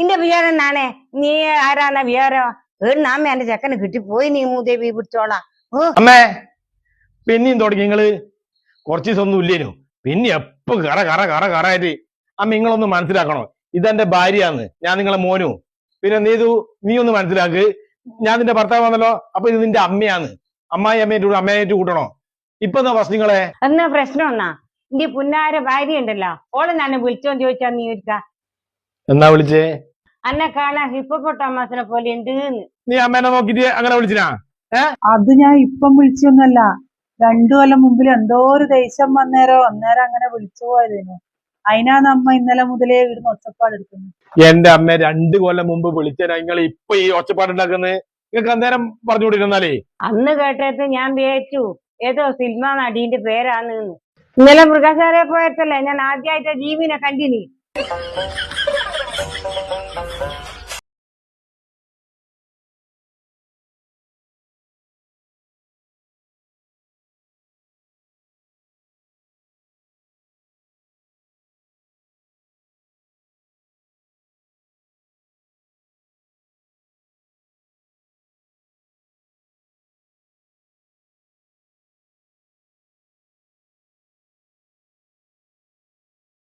ഇന്റെ വിചാരം എന്നാണേ നീ ആരാന്ന വിചാരം ഏണ്ണാമ്മ എന്റെ ചെക്കന് കിട്ടിപ്പോയി നീ മൂദേവി പിടിച്ചോളാം. അമ്മേ പിന്നെയും തുടങ്ങി നിങ്ങള് കുറച്ച് ദിവസം ഒന്നും ഇല്ലേനു പിന്നെ എപ്പോ കറ കറ കറ കറായിട്ട്. അമ്മ നിങ്ങളൊന്ന് മനസ്സിലാക്കണോ, ഇതെന്റെ ഭാര്യയാന്ന്, ഞാൻ നിങ്ങളെ മോനു. പിന്നെ നീ ഒന്ന് മനസ്സിലാക്ക്, ഞാൻ നിന്റെ ഭർത്താവാണല്ലോ, അപ്പൊ ഇത് നിന്റെ അമ്മയാന്ന്. അമ്മയായിട്ട് കൂട്ടണോ? ഇപ്പൊ എന്താ പ്രശ്നം നിങ്ങളെ? എന്നാ പ്രശ്നം എന്നാ ഇന്റെ പുന്നാര ഭാര്യ ഉണ്ടല്ലോ, ഓളെ തന്നെ വിളിച്ചോന്ന് ചോദിച്ചാ നീ ഒരുക്ക എന്നാ വിളിച്ചേ? അന്നെ കാണാൻ ഹിപ്പോപ്പൊട്ടാമസിനെ പോലെ ഉണ്ട്. നീ അമ്മേനെ നോക്കിട്ട് അങ്ങനെ വിളിച്ചിനാ? അത് ഞാൻ ഇപ്പം വിളിച്ചൊന്നല്ല, 2 കൊല്ലം മുമ്പിൽ എന്തോ ഒരു ദേഷ്യം അന്നേരം അങ്ങനെ വിളിച്ചു പോയതേനു. അതിനാണ് അമ്മ ഇന്നലെ മുതലേ ഇവിടുന്ന് ഒച്ചപ്പാട് എടുക്കുന്നത്. എന്റെ അമ്മ 2 കൊല്ലം മുമ്പ് വിളിച്ചാ നിങ്ങൾ ഇപ്പൊ ഈ ഒച്ചപ്പാടുണ്ടാക്കുന്നത്? നിങ്ങൾക്ക് അന്നേരം പറഞ്ഞുകൊണ്ടിരുന്നാലേ. അന്ന് കേട്ടത് ഞാൻ വിചാരിച്ചു ഏതോ സിനിമ നടീന്റെ പേരാന്ന്. ഇന്നലെ മൃഗശാലയെ പോയതല്ലേ ഞാൻ ആദ്യമായിട്ട് ജീവനെ കണ്ടിനി.